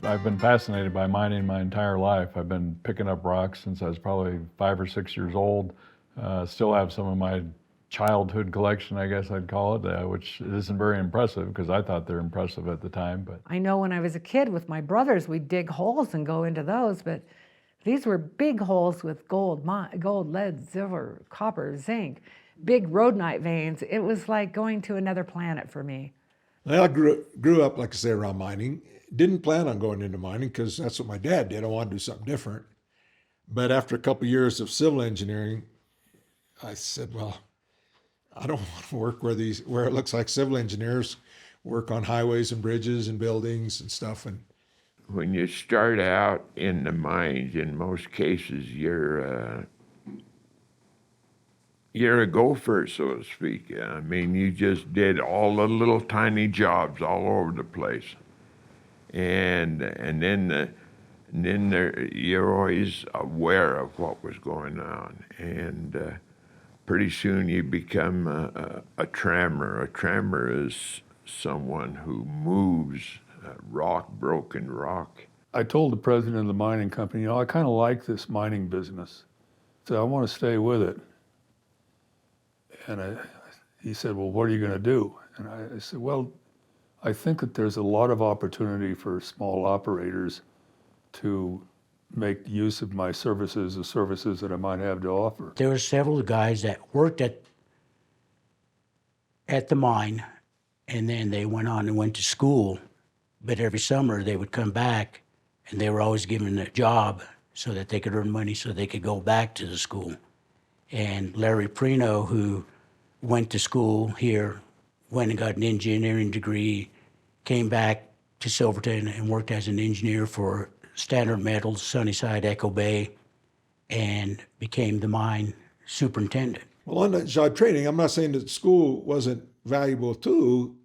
I've been fascinated by mining my entire life. I've been picking up rocks since I was probably 5 or 6 years old. Still have some of my childhood collection, I guess I'd call it, which isn't very impressive because I thought they're impressive at the time. But I know when I was a kid with my brothers, we'd dig holes and go into those, but these were big holes with gold, lead, silver, copper, zinc, big rhodonite veins. It was like going to another planet for me. Well, I grew up, like I say, around mining. Didn't plan on going into mining because that's what my dad did. I wanted to do something different. But after a couple of years of civil engineering, I said, well, I don't want to work where it looks like civil engineers work on highways and bridges and buildings and stuff. And when you start out in the mines, in most cases, you're a gopher, so to speak. I mean, you just did all the little tiny jobs all over the place, and then you're always aware of what was going on, and pretty soon you become a trammer. A trammer is someone who moves broken rock. I told the president of the mining company, I kind of like this mining business, so I want to stay with it. And he said, well, what are you going to do? And I said, well, I think that there's a lot of opportunity for small operators to make use of my services, the services that I might have to offer. There were several guys that worked at the mine, and then they went on and went to school. But every summer they would come back, and they were always given a job so that they could earn money so they could go back to the school. And Larry Prino, who went to school here, went and got an engineering degree, came back to Silverton and worked as an engineer for Standard Metals, Sunnyside, Echo Bay, and became the mine superintendent. well, on that job training, I'm not saying that school wasn't valuable too,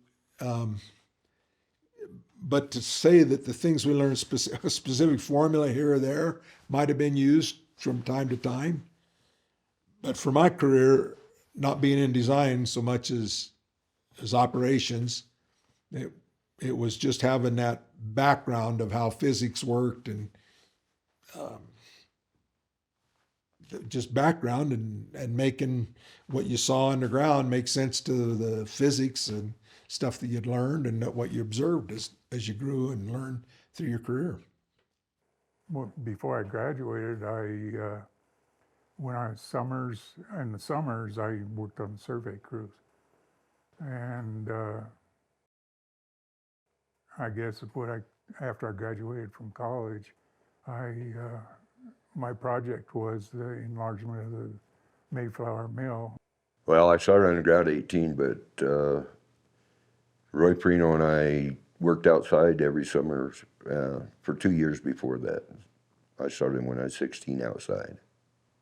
but to say that the things we learned, a specific formula here or there, might have been used from time to time. But for my career, not being in design so much as operations, it was just having that background of how physics worked and just background and making what you saw underground make sense to the physics and stuff that you'd learned and what you observed as you grew and learned through your career. Well, before I graduated, in the summers, I worked on survey crews. And I guess after I graduated from college, my project was the enlargement of the Mayflower Mill. Well, I started underground at 18, but Roy Prino and I worked outside every summer for 2 years before that. I started when I was 16 outside.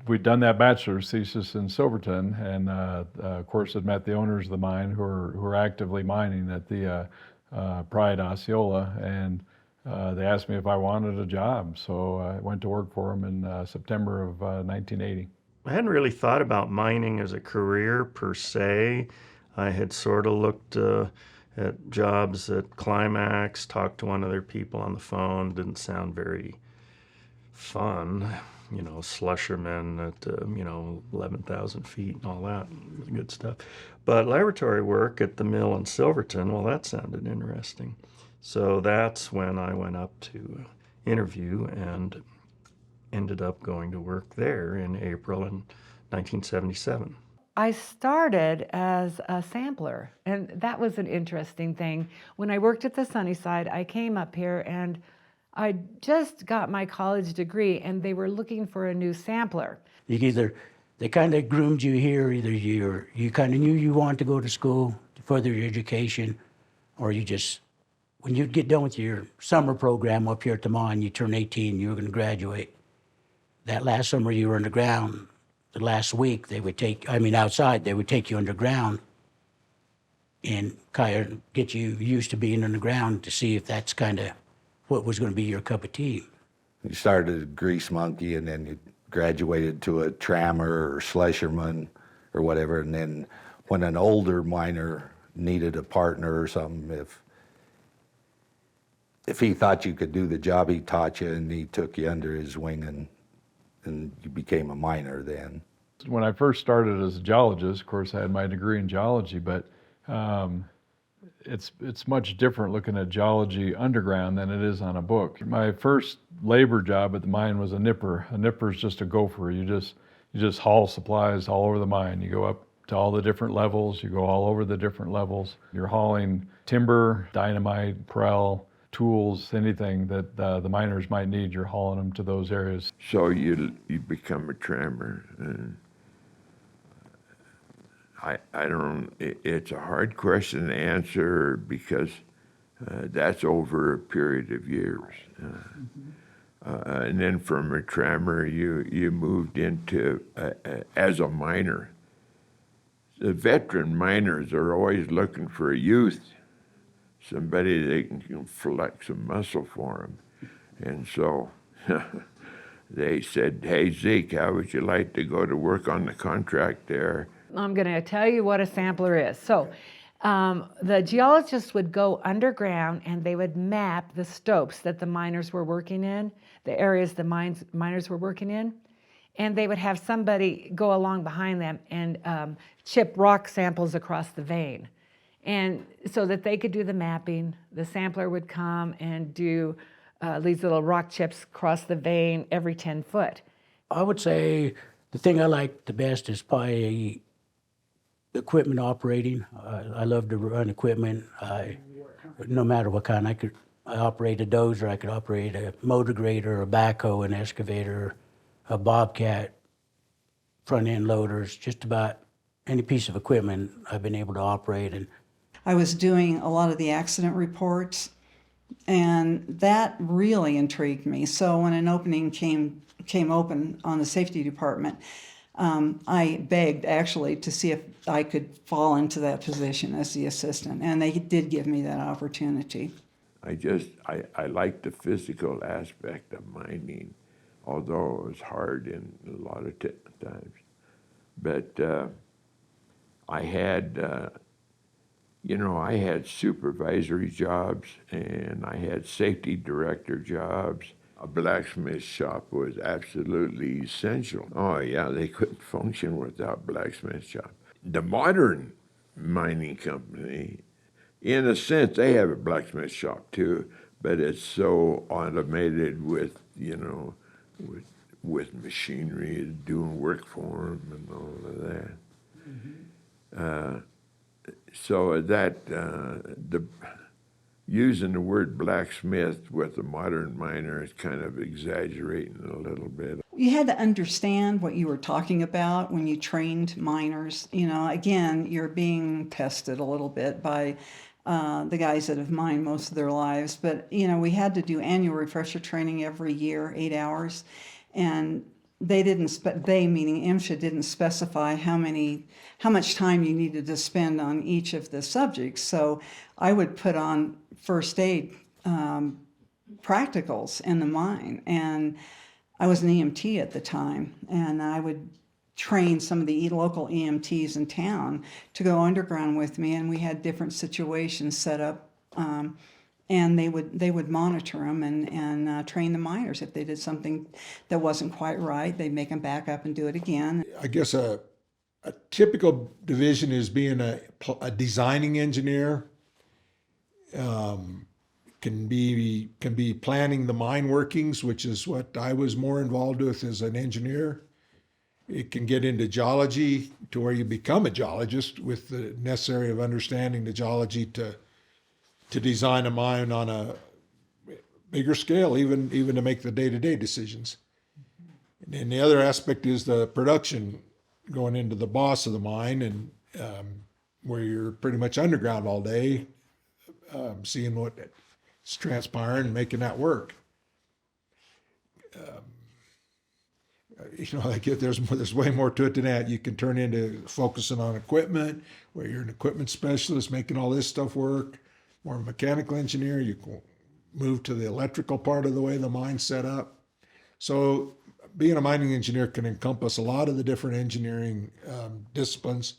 we'd done that bachelor's thesis in Silverton, and of course had met the owners of the mine who are actively mining at the Pride Osceola, and they asked me if I wanted a job, so I went to work for them in September of 1980. I hadn't really thought about mining as a career per se. I had sort of looked at jobs at Climax, talked to one of their people on the phone, didn't sound very fun, you know, slushermen at, 11,000 feet and all that good stuff. But laboratory work at the mill in Silverton, well, that sounded interesting. So that's when I went up to interview and ended up going to work there in April in 1977. I started as a sampler, and that was an interesting thing. When I worked at the Sunnyside, I came up here and I just got my college degree, and they were looking for a new sampler. They kind of groomed you here, either you kind of knew you wanted to go to school to further your education, or you just, when you'd get done with your summer program up here at the mine, you turn 18, you were going to graduate. That last summer you were underground, the last week outside, they would take you underground and kind of get you used to being underground to see if that's kind of what was going to be your cup of tea. You started as a grease monkey, and then you graduated to a trammer or slusherman or whatever, and then when an older miner needed a partner or something, if if he thought you could do the job, he taught you and he took you under his wing and you became a miner then. When I first started as a geologist, of course, I had my degree in geology, but it's much different looking at geology underground than it is on a book. My first labor job at the mine was a nipper. A nipper is just a gopher. You just haul supplies all over the mine. You go up to all the different levels. You go all over the different levels. You're hauling timber, dynamite, prell, tools, anything that the miners might need. You're hauling them to those areas. So you become a trammer. I don't, it's a hard question to answer because that's over a period of years. And then from a trammer, you moved into, as a miner. The veteran miners are always looking for a youth, somebody they can flex some muscle for them. And so they said, hey, Zeke, how would you like to go to work on the contract there? I'm going to tell you what a sampler is. So the geologists would go underground and they would map the stopes that the miners were working in, the areas the miners were working in, and they would have somebody go along behind them and chip rock samples across the vein. And so that they could do the mapping, the sampler would come and do these little rock chips across the vein every 10 foot. I would say the thing I like the best is probably equipment operating. I love to run equipment. No matter what kind, I operate a dozer, I could operate a motor grader, a backhoe, an excavator, a bobcat, front end loaders, just about any piece of equipment I've been able to operate. And I was doing a lot of the accident reports, and that really intrigued me. So when an opening came open on the safety department, I begged actually to see if I could fall into that position as the assistant, and they did give me that opportunity. I like the physical aspect of mining, although it was hard in a lot of times. But I had, I had supervisory jobs and I had safety director jobs. A blacksmith shop was absolutely essential. Oh yeah, they couldn't function without blacksmith shop. The modern mining company, in a sense, they have a blacksmith shop too, but it's so automated with, with machinery doing work for them and all of that. Mm-hmm. So that using the word blacksmith with a modern miner is kind of exaggerating a little bit. You had to understand what you were talking about when you trained miners. Again, you're being tested a little bit by the guys that have mined most of their lives. But, we had to do annual refresher training every year, 8 hours. And they meaning MSHA, didn't specify how much time you needed to spend on each of the subjects. So I would put on first aid practicals in the mine, and I was an EMT at the time, and I would train some of the local EMTs in town to go underground with me, and we had different situations set up, and they would monitor them and train the miners. If they did something that wasn't quite right, they'd make them back up and do it again. I guess a typical division is being a designing engineer. Can be planning the mine workings, which is what I was more involved with as an engineer. It can get into geology to where you become a geologist with the necessary of understanding the geology to design a mine on a bigger scale, even to make the day-to-day decisions. And then the other aspect is the production, going into the boss of the mine, and where you're pretty much underground all day, seeing what's transpiring and making that work. There's way more to it than that. You can turn into focusing on equipment, where you're an equipment specialist, making all this stuff work. More a mechanical engineer, you can move to the electrical part of the way the mine's set up. So being a mining engineer can encompass a lot of the different engineering disciplines,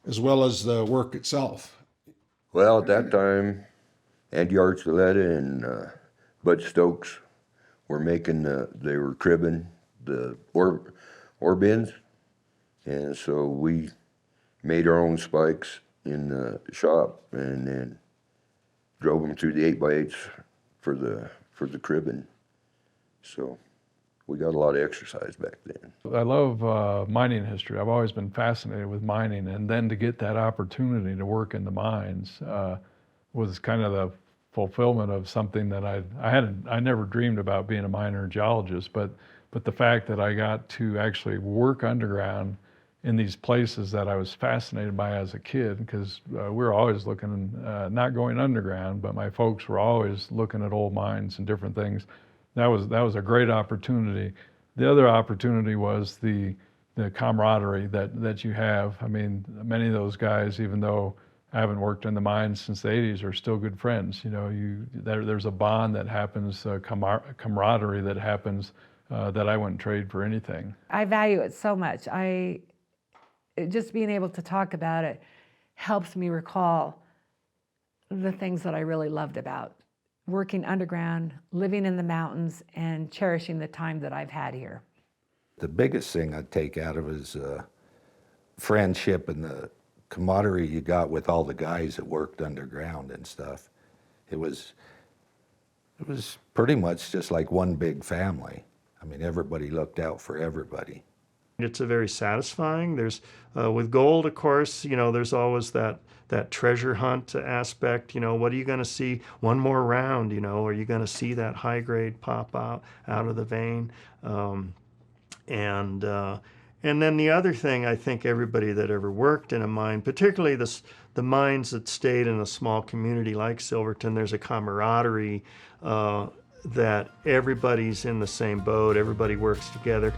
as well as the work itself. Well, at that time, Andy Archuleta and Bud Stokes were making they were cribbing the ore bins, and so we made our own spikes in the shop and then drove them through the 8x8s for the cribbing. So we got a lot of exercise back then. I love mining history. I've always been fascinated with mining, and then to get that opportunity to work in the mines was kind of the fulfillment of something that I never dreamed about being a miner or geologist, but the fact that I got to actually work underground in these places that I was fascinated by as a kid, because we were always looking, not going underground, but my folks were always looking at old mines and different things. That was a great opportunity. The other opportunity was the camaraderie that you have. I mean, many of those guys, even though I haven't worked in the mines since the 80s, are still good friends. You know, there's a bond that happens, camaraderie that happens that I wouldn't trade for anything. I value it so much. Just being able to talk about it helps me recall the things that I really loved about working underground, living in the mountains, and cherishing the time that I've had here. The biggest thing I take out of it is friendship and the camaraderie you got with all the guys that worked underground and stuff. It was pretty much just like one big family. I mean, everybody looked out for everybody. It's a very satisfying. There's with gold, of course, you know, there's always that treasure hunt aspect. You know, what are you going to see one more round? You know, are you going to see that high grade pop out of the vein? And then the other thing, I think everybody that ever worked in a mine, particularly the mines that stayed in a small community like Silverton, there's a camaraderie that everybody's in the same boat. Everybody works together.